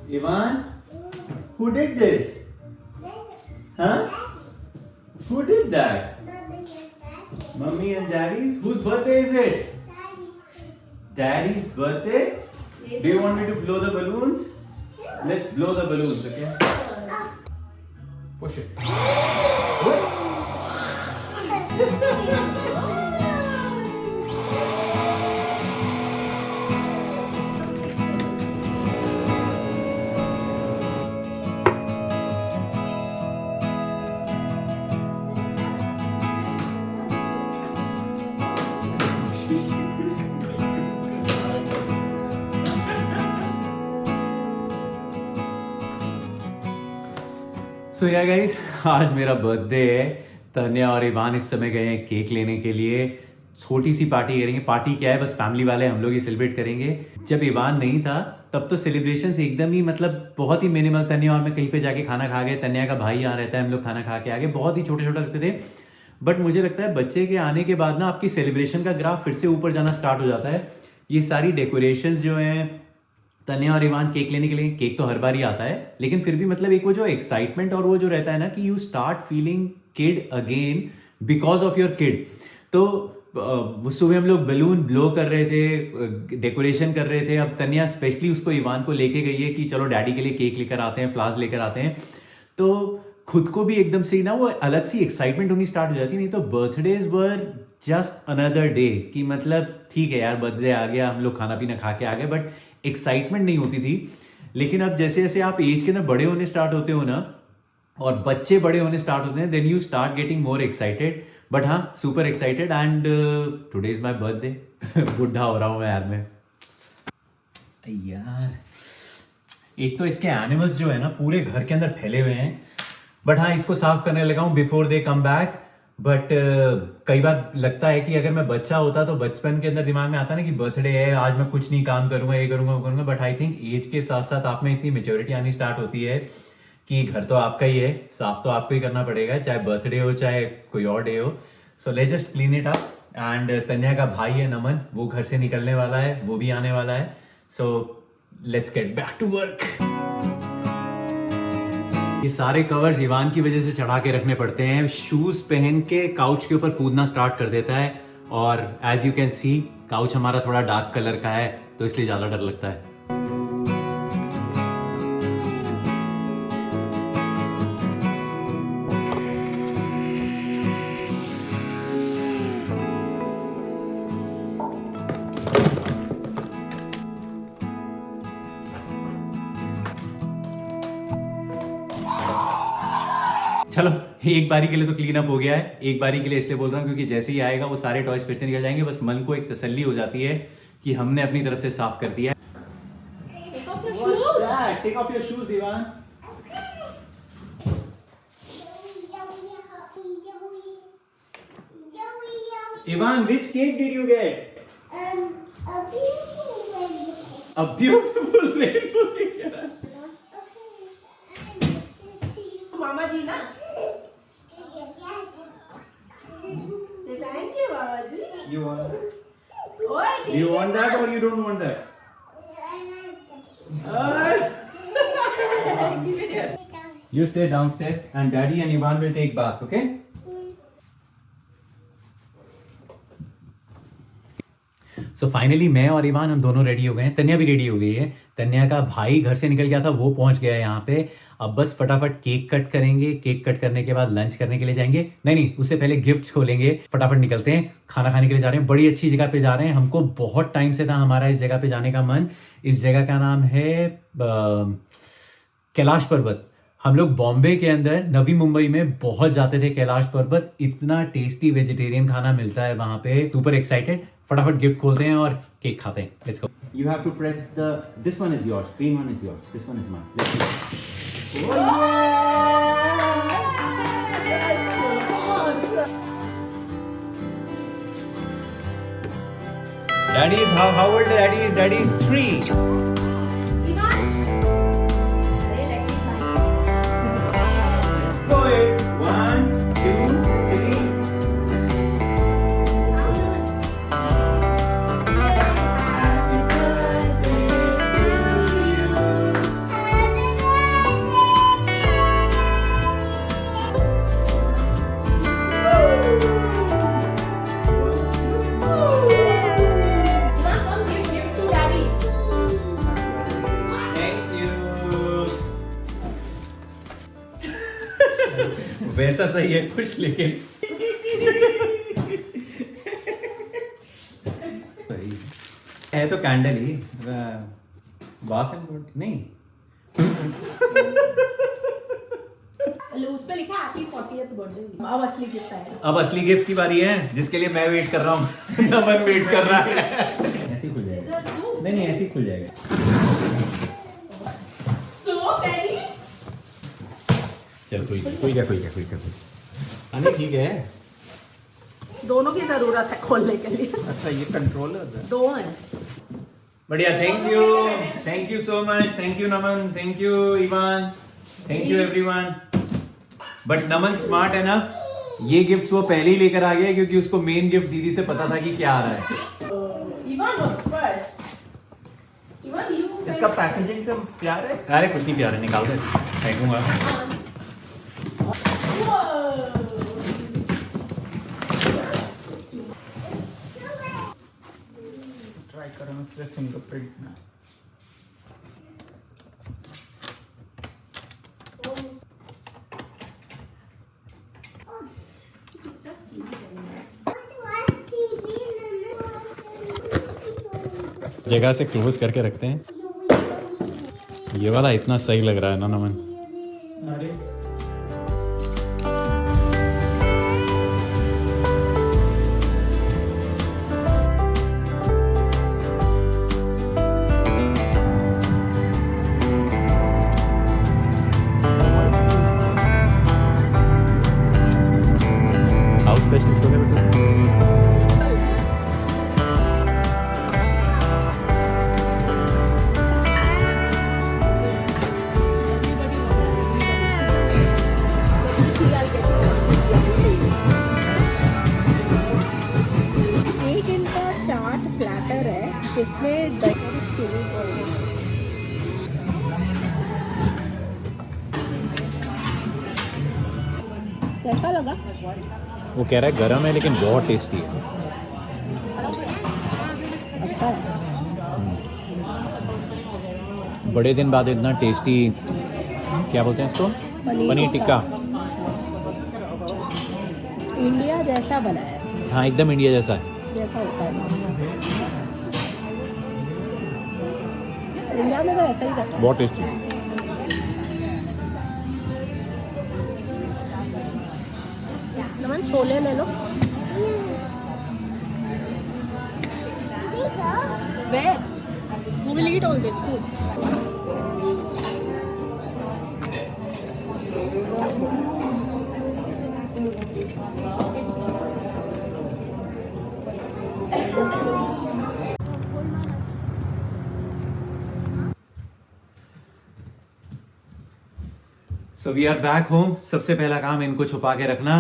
Ivan, who did this? Huh? Who did that? Mummy and Daddy's? Whose birthday is it? Daddy's birthday? Do you want me to blow the balloons? Let's blow the balloons, okay? Push it. सो या guys, आज मेरा birthday है। तन्या और Ivan इस समय गए हैं cake लेने के लिए। छोटी सी पार्टी करेंगे। पार्टी क्या है, बस फैमिली वाले हम लोग ही सेलिब्रेट करेंगे। जब इवान नहीं था तब तो सेलिब्रेशन एकदम ही मतलब बहुत ही मिनिमल। तन्या और मैं कहीं पे जाके खाना खा गए। तन्या का भाई यहाँ रहता है, हम लोग खाना खा के आ गए। बहुत ही छोटे छोटे लगते थे। बट मुझे लगता है बच्चे के आने के बाद ना आपकी सेलिब्रेशन का ग्राफ फिर से ऊपर जाना स्टार्ट हो जाता है। ये सारी डेकोरेशंस जो हैं, तन्या और इवान केक लेने के लिए, केक तो हर बार ही आता है, लेकिन फिर भी मतलब एक वो जो एक्साइटमेंट और वो जो रहता है ना कि you start feeling kid again because of your kid. तो सुबह हम लोग बलून ब्लो कर रहे थे, डेकोरेशन कर रहे थे। अब तन्या स्पेशली उसको इवान को लेके गई है कि चलो डैडी के लिए केक लेकर आते हैं, फ्लावर्स लेकर आते हैं। तो खुद को भी एकदम से ना वो अलग सी एक्साइटमेंट होनी स्टार्ट हो जाती है। नहीं तो birthdays were just another day कि मतलब ठीक है यार बर्थडे आ गया, हम लोग खाना पीना खा के आ गए, बट एक्साइटमेंट नहीं होती थी। लेकिन अब जैसे जैसे आप एज के ना बड़े होने स्टार्ट होते हो ना, और बच्चे बड़े होने स्टार्ट होते हैं, then you start getting more excited. But हाँ, super excited. And today is my birthday. बुढ़ा हो रहा हूँ मैं यार। एक तो इसके एनिमल्स जो है ना पूरे घर के अंदर फैले हुए हैं। बट हाँ, इसको साफ करने लगा हूँ before they come back. But कई बार लगता है कि अगर मैं बच्चा होता तो बचपन के अंदर दिमाग में आता ना कि बर्थडे है, आज मैं कुछ नहीं काम करूंगा, ये करूंगा वो करूंगा। बट आई थिंक एज के साथ साथ आप में इतनी मेच्योरिटी आनी स्टार्ट होती है कि घर तो आपका ही है, साफ तो आपको ही करना पड़ेगा, चाहे बर्थडे हो चाहे कोई और डे हो। So let's just clean it up. And Tanya का भाई है नमन, वो घर से निकलने वाला है, वो भी आने वाला है। So let's get back to work. ये सारे कवर्स इवान की वजह से चढ़ा के रखने पड़ते हैं। शूज पहन के काउच के ऊपर कूदना स्टार्ट कर देता है। और as you can see couch हमारा थोड़ा डार्क कलर का है, तो इसलिए ज्यादा डर लगता है। चलो एक बारी के लिए तो क्लीन अप हो गया है। एक बारी के लिए इसलिए बोल रहा हूँ क्योंकि जैसे ही आएगा वो सारे टॉयज फिर से निकल जाएंगे। बस मन को एक तसल्ली हो जाती है कि हमने अपनी तरफ से साफ कर दिया है। Take off your shoes, Ivan. Ivan, which cake did you get? A beautiful rainbow cake. Mama ji na. Thank you, Mama ji. You want that? Oi, Do you want that or you don't want that? Give it here. You stay downstairs and Daddy and Ivan will take bath, okay? So finally मैं और Ivan हम दोनों ready हो गए हैं। तन्या भी ready हो गई है। तन्या का भाई घर से निकल गया था, वो पहुंच गया है यहाँ पे। अब बस फटाफट केक कट करेंगे। केक कट करने के बाद लंच करने के लिए जाएंगे। नहीं, उससे पहले गिफ्ट्स खोलेंगे। फटाफट निकलते हैं, खाना खाने के लिए जा रहे हैं। बड़ी अच्छी जगह पे जा रहे हैं। हमको बहुत टाइम से था हमारा इस जगह पे जाने का मन। इस जगह का नाम है कैलाश पर्वत। हम लोग बॉम्बे के अंदर नवी मुंबई में बहुत जाते थे कैलाश पर्वत। इतना टेस्टी वेजिटेरियन खाना मिलता है वहां पे। Super excited. फटाफट गिफ्ट खोलते हैं और केक खाते हैं। Let's go. You have to press the. This one is yours. Green one is yours. This one is mine. Let's go. Oh yeah! That's so awesome. Daddy is how old? Daddy is 3. Go ahead. 1, 2, 3. वैसा सही है कुछ, लेकिन सही है तो candle ही बात है नहीं। उस पे लिखा हैप्पी 40th बर्थडे। अब असली गिफ्ट आएगा। अब असली गिफ्ट की बारी है जिसके लिए मैं वेट कर रहा हूँ। नमन वेट कर रहा है। ऐसे ही खुल जाएगा। नहीं ऐसे ही खुल जाएगा। सो पहली चल खुल गया। अरे ठीक है। दोनों की जरूरत है खोलने के लिए। अच्छा ये कंट्रोलर है। दो हैं। बढ़िया, thank you so much, thank you Naman, thank you Ivan, thank you everyone. But Naman smart है ना, ये गिफ्ट्स वो पहले ही लेकर आ गया क्योंकि उसको मेन गिफ्ट दीदी से पता था कि क्या आ रहा है। Ivan was first। Ivan you इसका पैकेजिंग से प्यार है। अरे कुछ नहीं प्यारे, निकाल दे, फेंकूंगा। ट्राई करें इस पे फिंगरप्रिंट ना। जगह से क्लोज करके रखते हैं। ये वाला इतना सही लग रहा है ना नमन। अरे हाउ स्पेशल छोले बेटा। एक इनका चाट प्लेटर है जिसमें कैसा लगा? वो कह रहा है गरम है लेकिन बहुत टेस्टी है। अच्छा है। बड़े दिन बाद इतना टेस्टी, क्या बोलते हैं इसको, पनीर टिक्का। इंडिया जैसा बनाया है, हाँ एकदम इंडिया जैसा है। जैसा होता है इंडिया में, तो ऐसा ही करता है। बहुत टेस्टी। नमन छोले ले लो। Where? Who will eat all this food? So we are back home. सबसे पहला काम इनको छुपा के रखना।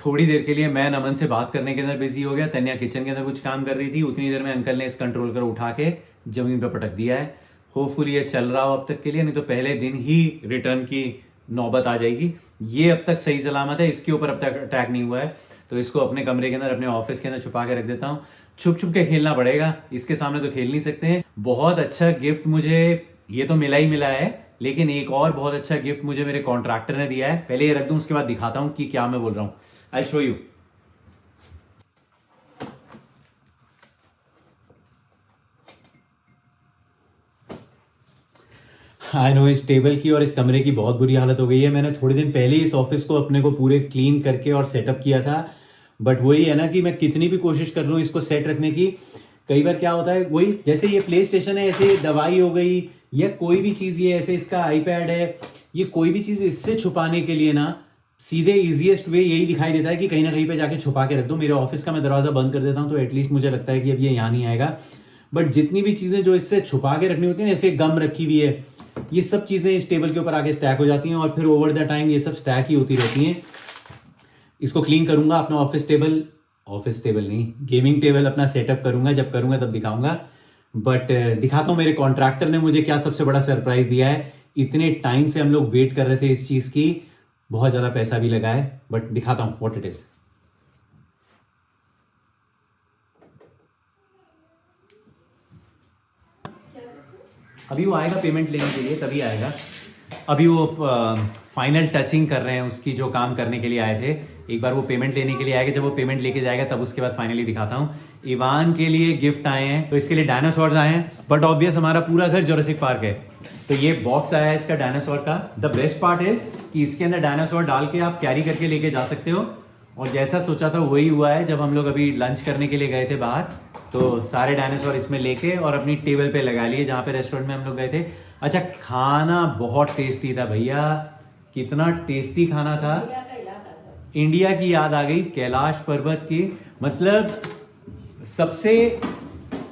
थोड़ी देर के लिए मैं नमन से बात करने के अंदर बिजी हो गया। तन्या किचन के अंदर कुछ काम कर रही थी। उतनी देर में अंकल ने इस कंट्रोल कर उठा के जमीन पर पटक दिया है। होपफुली ये चल रहा हो अब तक के लिए, नहीं तो पहले दिन ही रिटर्न की नौबत आ जाएगी। ये अब तक सही सलामत है, इसके ऊपर अब तक अटैक नहीं हुआ है, तो इसको अपने कमरे के अंदर, अपने ऑफिस के अंदर छुपा के रख देता हूँ। छुप छुप के खेलना पड़ेगा, इसके सामने तो खेल नहीं सकते हैं। बहुत अच्छा गिफ्ट मुझे ये तो मिला ही मिला है, लेकिन एक और बहुत अच्छा गिफ्ट मुझे मेरे कॉन्ट्रैक्टर ने दिया है। पहले ये रख दूं, उसके बाद दिखाता हूं कि क्या मैं बोल रहा हूं। I show you. I know इस टेबल की और इस कमरे की बहुत बुरी हालत हो गई है। मैंने थोड़े दिन पहले इस ऑफिस को अपने को पूरे क्लीन करके और सेटअप किया था, बट वही है ना कि मैं कितनी भी कोशिश कर लूँ इसको सेट रखने की, कई बार क्या होता है, वही जैसे ये प्ले स्टेशन है, ऐसे दवाई हो गई या कोई भी चीज़, ये ऐसे इसका आईपैड है, ये कोई भी चीज़ इससे छुपाने के लिए ना सीधे इजीएस्ट वे यही दिखाई देता है कि कहीं ना कहीं पे जाके छुपा के रख दो। मेरे ऑफिस का मैं दरवाज़ा बंद कर देता हूँ तो एटलीस्ट मुझे लगता है कि अब ये यहाँ नहीं आएगा। बट जितनी भी चीज़ें जो इससे छुपा के रखनी होती है ना, ऐसे गम रखी हुई है, ये सब चीज़ें इस टेबल के ऊपर आके स्टैक हो जाती हैं और फिर ओवर द टाइम ये सब स्टैक ही होती रहती हैं। इसको क्लीन करूंगा, अपना ऑफिस टेबल नहीं, गेमिंग टेबल अपना सेटअप करूंगा, जब करूंगा तब दिखाऊंगा। बट दिखाता हूँ मेरे कॉन्ट्रैक्टर ने मुझे क्या सबसे बड़ा सरप्राइज दिया है। इतने टाइम से हम लोग वेट कर रहे थे इस चीज़ की, बहुत ज़्यादा पैसा भी लगा है, बट दिखाता हूँ व्हाट इट इज़। अभी वो आएगा पेमेंट लेने के लिए, तभी आएगा। अभी वो फाइनल टचिंग कर रहे हैं उसकी, जो काम करने के लिए आए थे। एक बार वो पेमेंट लेने के लिए आएगा, जब वो पेमेंट लेके जाएगा तब उसके बाद फाइनली दिखाता हूँ। इवान के लिए गिफ्ट आए हैं, तो इसके लिए डायनासोर्स आए हैं, बट ऑब्वियस हमारा पूरा घर जोरासिक पार्क है, तो ये बॉक्स आया है इसका डायनासोर का। द बेस्ट पार्ट इज कि इसके अंदर डायनासोर डाल के आप कैरी करके लेके जा सकते हो, और जैसा सोचा था वही हुआ है। जब हम लोग अभी लंच करने के लिए गए थे बाहर, तो सारे डायनासोर इसमें लेके और अपनी टेबल पे लगा लिए, जहाँ पे रेस्टोरेंट में हम लोग गए थे। अच्छा, खाना बहुत टेस्टी था भैया, कितना टेस्टी खाना था। इंडिया की याद आ गई, कैलाश पर्वत की। मतलब सबसे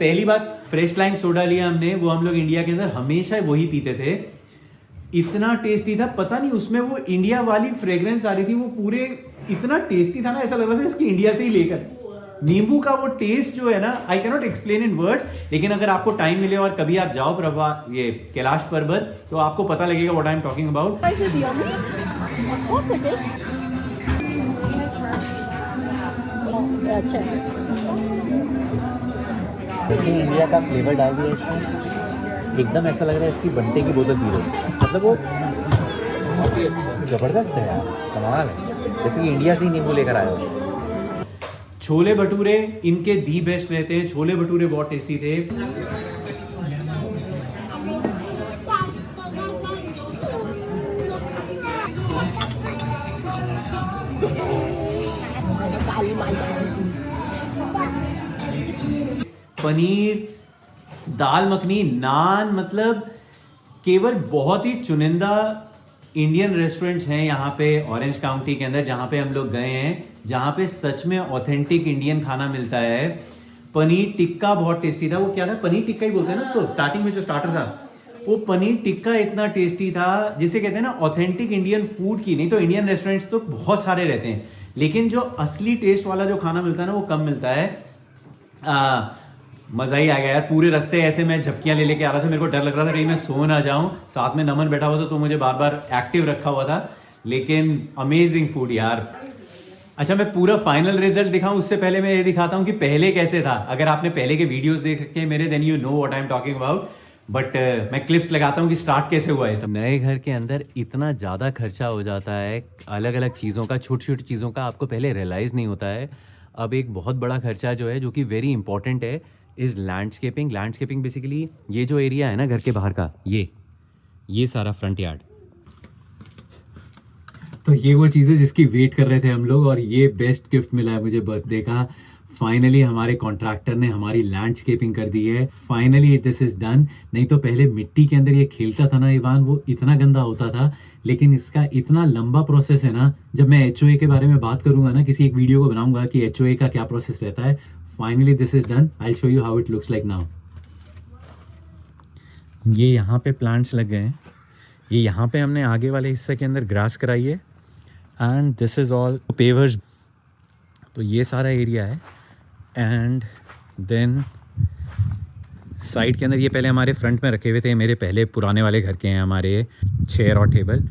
पहली बात, फ्रेश लाइम सोडा लिया हमने, वो हम लोग इंडिया के अंदर हमेशा वही पीते थे। इतना टेस्टी था, पता नहीं उसमें वो इंडिया वाली फ्रेग्रेंस आ रही थी, वो पूरे इतना टेस्टी था ना, ऐसा लग रहा था इसकी इंडिया से ही लेकर। नींबू का वो टेस्ट जो है ना, I cannot explain in words, लेकिन अगर आपको टाइम मिले और कभी आप जाओ प्रभा ये कैलाश पर्वत, तो आपको पता लगेगा what I am talking about. अच्छा, जैसे इंडिया का फ्लेवर डाल दिया इसमें, एकदम ऐसा लग रहा है इसकी बंटे की बोतल पी लो। मतलब वो जबरदस्त है यार, कमाल है, जैसे कि इंडिया से ही नींबू लेकर आए हो। छोले भटूरे इनके दी बेस्ट रहते हैं, छोले भटूरे बहुत टेस्टी थे। पनीर, दाल मखनी, नान, मतलब केवल बहुत ही चुनिंदा इंडियन रेस्टोरेंट्स हैं यहाँ पे ऑरेंज काउंटी के अंदर, जहाँ पे हम लोग गए हैं, जहाँ पे सच में ऑथेंटिक इंडियन खाना मिलता है। पनीर टिक्का बहुत टेस्टी था। वो क्या था, पनीर टिक्का ही बोलते हैं ना उसको, स्टार्टिंग में जो स्टार्टर था, वो पनीर टिक्का इतना टेस्टी था, जिसे कहते हैं ना ऑथेंटिक इंडियन फूड की। नहीं तो इंडियन रेस्टोरेंट्स तो बहुत सारे रहते हैं, लेकिन जो असली टेस्ट वाला जो खाना मिलता है ना, वो कम मिलता है। मज़ा ही आ गया यार। पूरे रास्ते ऐसे मैं झपकियाँ ले लेके आ रहा था, मेरे को डर लग रहा था कहीं मैं सो ना जाऊँ। साथ में नमन बैठा हुआ था, तो मुझे बार बार एक्टिव रखा हुआ था, लेकिन अमेजिंग फूड यार। अच्छा, मैं पूरा फाइनल रिजल्ट दिखाऊं उससे पहले मैं ये दिखाता हूँ कि पहले कैसे था। अगर आपने पहले के वीडियोस देखे मेरे, then you know what I am talking about. But मैं क्लिप्स लगाता हूँ कि स्टार्ट कैसे हुआ है सब। नए घर के अंदर इतना ज़्यादा खर्चा हो जाता है, अलग अलग चीज़ों का, छोटी छोटी चीज़ों का आपको पहले रियलाइज़ नहीं होता है। अब एक बहुत बड़ा खर्चा जो है, जो कि वेरी इंपॉर्टेंट है, इज़ लैंडस्केपिंग। लैंडस्केपिंग बेसिकली ये जो एरिया है ना घर के बाहर का, ये सारा फ्रंट यार्ड, तो ये वो चीज़ें जिसकी वेट कर रहे थे हम लोग, और ये बेस्ट गिफ्ट मिला है मुझे बर्थडे का। फाइनली हमारे कॉन्ट्रैक्टर ने हमारी लैंडस्केपिंग कर दी है। Finally this is done. नहीं तो पहले मिट्टी के अंदर ये खेलता था ना इवान, वो इतना गंदा होता था, लेकिन इसका इतना लंबा प्रोसेस है ना। जब मैं HOA के बारे में बात करूंगा ना, किसी एक वीडियो को बनाऊंगा कि HOA का क्या प्रोसेस रहता है। Finally this is done, I will show you how it looks like now. ये यहाँ पे प्लांट्स लग गए हैं, ये यहाँ पे हमने आगे वाले हिस्से के अंदर ग्रास कराई है, and this is all pavers. तो ये सारा एरिया है, एंड देन साइड के अंदर ये पहले हमारे फ्रंट में रखे हुए थे, मेरे पहले पुराने वाले घर के हैं हमारे चेयर और टेबल,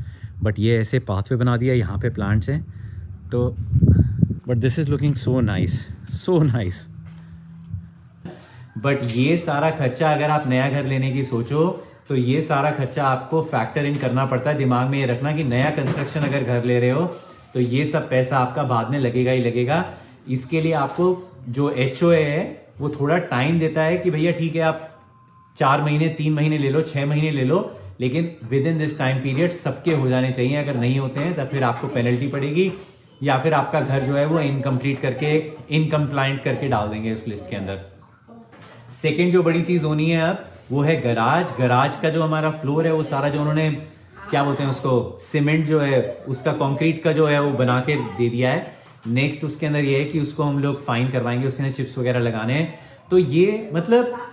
बट ये ऐसे पाथवे बना दिया, यहाँ पे प्लांट्स हैं। तो but this is looking so nice, so nice. But ये सारा खर्चा अगर आप नया घर लेने की सोचो, तो ये सारा खर्चा आपको फैक्टर इन करना पड़ता है। दिमाग में ये रखना कि नया कंस्ट्रक्शन अगर घर ले रहे हो, तो ये सब पैसा आपका बाद में लगेगा ही लगेगा। इसके लिए आपको जो HOA है वो थोड़ा टाइम देता है कि भैया ठीक है, आप 4 महीने 3 महीने ले लो, 6 महीने ले लो, लेकिन with in this time period सबके हो जाने चाहिए। अगर नहीं होते हैं तब फिर आपको पेनल्टी पड़ेगी, या फिर आपका घर जो है वो इनकम्प्लीट करके, इनकम्प्लाइंट करके डाल देंगे उस लिस्ट के अंदर। सेकेंड जो बड़ी चीज़ होनी है अब, वो है गराज। गराज का जो हमारा फ्लोर है, वो सारा जो उन्होंने क्या बोलते हैं उसको, सीमेंट जो है उसका, कंक्रीट का जो है वो बना के दे दिया है। नेक्स्ट उसके अंदर ये है कि उसको हम लोग फाइन करवाएंगे, उसके अंदर चिप्स वगैरह लगाने हैं। तो ये मतलब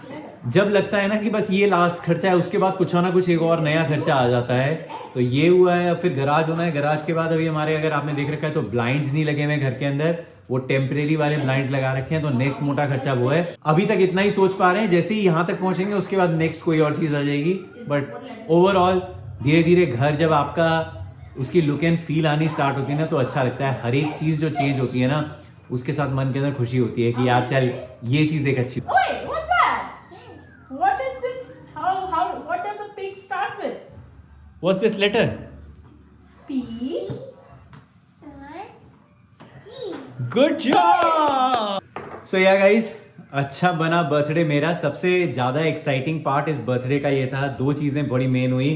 जब लगता है ना कि बस ये लास्ट खर्चा है, उसके बाद कुछ ना कुछ एक और नया खर्चा आ जाता है। तो ये हुआ है, अब फिर गराज होना है। गराज के बाद अभी हमारे, अगर आपने देख रखा है तो ब्लाइंड्स नहीं लगे हुए घर के अंदर, वो टेम्परेरी वाले ब्लाइंड्स लगा रखे हैं। तो नेक्स्ट मोटा खर्चा वो है। अभी तक इतना ही सोच पा रहे हैं, जैसे ही यहाँ तक पहुंचेंगे उसके बाद नेक्स्ट कोई और चीज़ आ जाएगी। बट ओवरऑल धीरे धीरे घर जब आपका उसकी लुक एंड फील आनी स्टार्ट होती है ना, तो अच्छा लगता है। हर एक चीज़ जो चेंज होती है ना, उसके साथ मन के अंदर खुशी होती है कि यार चल ये चीज़ एक अच्छी। Wait, what's that? What is this? How? What does a pig start with? What's this letter? P. Good job! So yeah guys, अच्छा बना बर्थडे मेरा। सबसे ज़्यादा एक्साइटिंग पार्ट इस बर्थडे का ये था, दो चीज़ें बड़ी मेन हुई।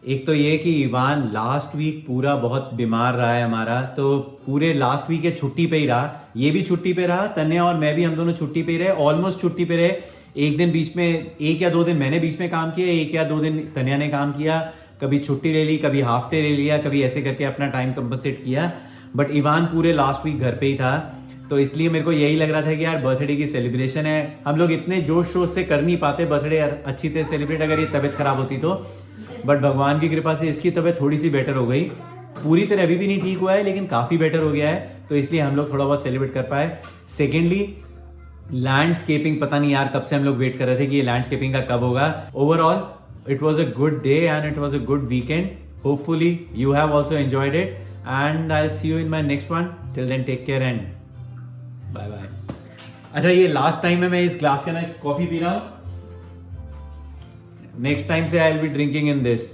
एक तो ये कि इवान लास्ट वीक पूरा बहुत बीमार रहा है हमारा, तो पूरे लास्ट वीक ये छुट्टी पे ही रहा, ये भी छुट्टी पे रहा, तन्या और मैं भी, हम दोनों छुट्टी पे ही रहे, ऑलमोस्ट छुट्टी पे रहे। एक दिन बीच में, 1 या 2 दिन मैंने बीच में काम किया, 1 या 2 दिन तन्या ने काम किया, कभी छुट्टी ले ली, कभी हाफ डे ले लिया, कभी ऐसे करके अपना टाइम कंपनसेट किया। बट इवान पूरे लास्ट वीक घर पे ही था, तो इसलिए मेरे को यही लग रहा था कि यार बर्थडे की सेलिब्रेशन है, हम लोग इतने जोश शोश से कर नहीं पाते बर्थडे अच्छी तरह सेलिब्रेट अगर ये तबीयत खराब होती तो। बट भगवान की कृपा से इसकी तबीयत थोड़ी सी बेटर हो गई, पूरी तरह अभी भी नहीं ठीक हुआ है लेकिन काफ़ी बेटर हो गया है, तो इसलिए हम लोग थोड़ा बहुत सेलिब्रेट कर पाए। सेकेंडली लैंडस्केपिंग, पता नहीं यार कब से हम लोग वेट कर रहे थे कि ये लैंडस्केपिंग का कब होगा। Overall it was a good day and it was a good weekend. Hopefully you have also enjoyed it and I will see you in my next one. Till then take care and bye bye. अच्छा ये last time है मैं इस glass के अंदर coffee P रहा हूँ, next time से I will be drinking in this.